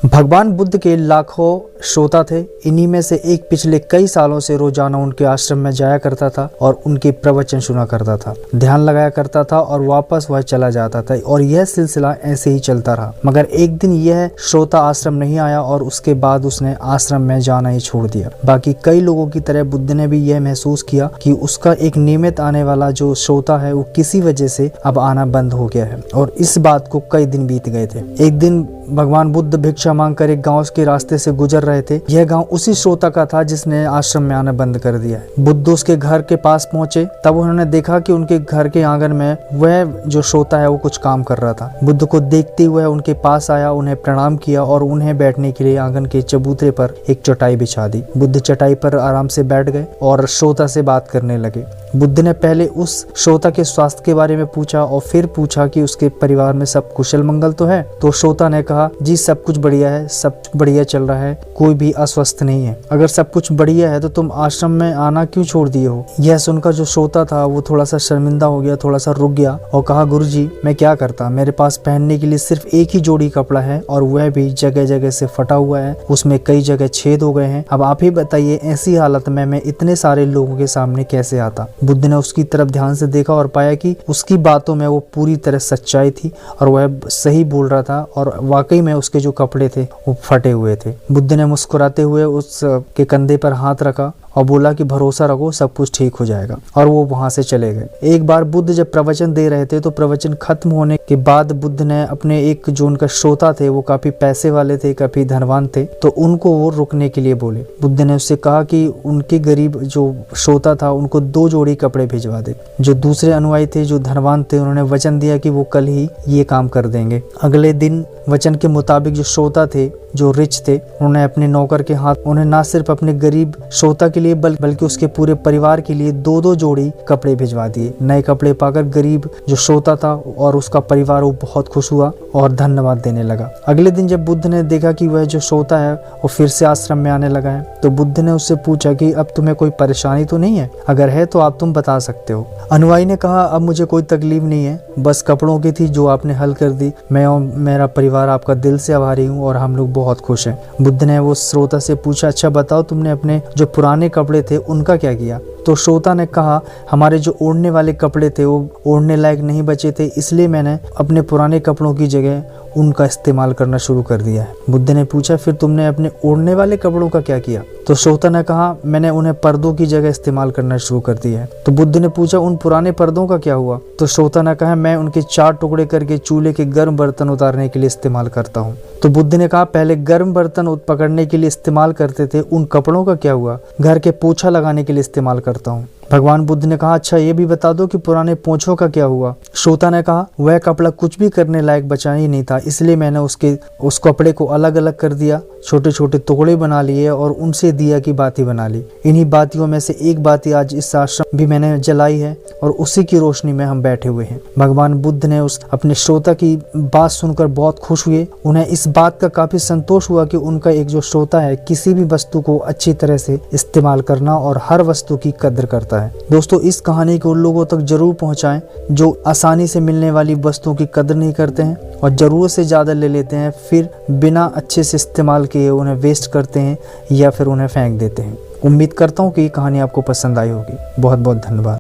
भगवान बुद्ध के लाखों श्रोता थे। इन्हीं में से एक पिछले कई सालों से रोजाना उनके आश्रम में जाया करता था और उनके प्रवचन सुना करता था, ध्यान लगाया करता था और वापस वह चला जाता था और यह सिलसिला ऐसे ही चलता रहा। मगर एक दिन यह श्रोता आश्रम नहीं आया और उसके बाद उसने आश्रम में जाना ही छोड़ दिया। बाकी कई लोगों की तरह बुद्ध ने भी यह महसूस किया कि उसका एक नियमित आने वाला जो श्रोता है वो किसी वजह से अब आना बंद हो गया है और इस बात को कई दिन बीत गए थे। एक दिन भगवान बुद्ध भिक्षा मांगकर एक गांव के रास्ते से गुजर रहे थे। यह गांव उसी श्रोता का था जिसने आश्रम में आना बंद कर दिया है। बुद्ध उसके घर के पास पहुंचे तब उन्होंने देखा कि उनके घर के आंगन में वह जो श्रोता है वो कुछ काम कर रहा था। बुद्ध को देखते हुए उनके पास आया, उन्हें प्रणाम किया और उन्हें बैठने के लिए आंगन के चबूतरे पर एक चटाई बिछा दी। बुद्ध चटाई पर आराम से बैठ गए और श्रोता से बात करने लगे। बुद्ध ने पहले उस श्रोता के स्वास्थ्य के बारे में पूछा और फिर पूछा कि उसके परिवार में सब कुशल मंगल तो है। तो श्रोता ने कहा, जी सब कुछ बढ़िया है, सब बढ़िया चल रहा है, कोई भी अस्वस्थ नहीं है। अगर सब कुछ बढ़िया है तो तुम आश्रम में आना क्यों छोड़ दिए हो? यह सुनकर जो श्रोता था वो थोड़ा सा शर्मिंदा हो गया, थोड़ा सा रुक गया और कहा, गुरुजी मैं क्या करता, मेरे पास पहनने के लिए सिर्फ एक ही जोड़ी कपड़ा है और वह भी जगह जगह से फटा हुआ है, उसमें कई जगह छेद हो गए हैं। अब आप ही बताइए ऐसी हालत में मैं इतने सारे लोगों के सामने कैसे आता? बुद्ध ने उसकी तरफ ध्यान से देखा और पाया कि उसकी बातों में वो पूरी तरह सच्चाई थी और वह सही बोल रहा था और वाकई में उसके जो कपड़े थे वो फटे हुए थे। बुद्ध ने मुस्कुराते हुए उसके कंधे पर हाथ रखा और बोला कि भरोसा रखो, सब कुछ ठीक हो जाएगा, और वो वहां से चले गए। एक बार बुद्ध जब प्रवचन दे रहे थे तो प्रवचन खत्म होने के बाद बुद्ध ने अपने एक जो उनका श्रोता थे वो काफी पैसे वाले थे, काफी धनवान थे, तो उनको वो रुकने के लिए बोले। बुद्ध ने उससे कहा कि उनके गरीब जो श्रोता था उनको 2 जोड़ी कपड़े भिजवा दे। जो दूसरे अनुयायी थे जो धनवान थे उन्होंने वचन दिया कि वो कल ही ये काम कर देंगे। अगले दिन वचन के मुताबिक जो श्रोता थे जो रिच थे उन्होंने अपने नौकर के हाथ उन्हें न सिर्फ अपने गरीब श्रोता के लिए बल्कि उसके पूरे परिवार के लिए 2-2 जोड़ी कपड़े भिजवा दिए। नए कपड़े पाकर गरीब जो श्रोता था और उसका परिवार वो बहुत खुश हुआ और धन्यवाद देने लगा। अगले दिन जब बुद्ध ने देखा कि वह जो श्रोता है वो फिर से आश्रम में आने लगा है तो बुद्ध ने उससे पूछा कि अब तुम्हें कोई परेशानी तो नहीं है? अगर है तो आप तुम बता सकते हो। अनुयायी ने कहा, अब मुझे कोई तकलीफ नहीं है, बस कपड़ों की थी जो आपने हल कर दी। मैं और मेरा परिवार आपका दिल से आभारी हूँ और हम लोग बहुत खुश हैं। बुद्ध ने वो श्रोता से पूछा, अच्छा बताओ तुमने अपने जो पुराने कपड़े थे उनका क्या किया? तो श्रोता ने कहा, हमारे जो ओढ़ने वाले कपड़े थे वो ओढ़ने लायक नहीं बचे थे, इसलिए मैंने अपने पुराने कपड़ों की जगह उनका इस्तेमाल करना शुरू कर दिया है। बुद्ध ने पूछा, फिर तुमने अपने ओढ़ने वाले कपड़ों का क्या किया? तो श्रोता ने कहा, मैंने उन्हें पर्दों की जगह इस्तेमाल करना शुरू कर दिया है। तो बुद्ध ने पूछा, उन पुराने पर्दों का क्या हुआ? तो श्रोता ने कहा, मैं उनके 4 टुकड़े करके चूल्हे के गर्म बर्तन उतारने के लिए इस्तेमाल करता हूँ। तो बुद्ध ने कहा, पहले गर्म बर्तन पकड़ने के लिए इस्तेमाल करते थे, उन कपड़ों का क्या हुआ? घर के पोछा लगाने के लिए इस्तेमाल करता हूँ। भगवान बुद्ध ने कहा, अच्छा ये भी बता दो कि पुराने पोंछों का क्या हुआ? श्रोता ने कहा, वह कपड़ा कुछ भी करने लायक बचा ही नहीं था, इसलिए मैंने उस कपड़े को अलग अलग कर दिया, छोटे छोटे टुकड़े बना लिए और उनसे दिया की बाती बना ली। इन्हीं बातियों में से एक बाती आज इस आश्रम भी मैंने जलाई है और उसी की रोशनी में हम बैठे हुए हैं। भगवान बुद्ध ने उस अपने श्रोता की बात सुनकर बहुत खुश हुए। उन्हें इस बात का काफी संतोष हुआ कि उनका एक जो श्रोता है किसी भी वस्तु को अच्छी तरह से इस्तेमाल करना और हर वस्तु की कदर करता है। दोस्तों इस कहानी को उन लोगों तक जरूर पहुंचाएं जो आसानी से मिलने वाली वस्तुओं की कदर नहीं करते हैं और जरूरत से ज्यादा ले लेते हैं, फिर बिना अच्छे से इस्तेमाल किए उन्हें वेस्ट करते हैं या फिर उन्हें फेंक देते हैं। उम्मीद करता हूं कि ये कहानी आपको पसंद आई होगी। बहुत बहुत धन्यवाद।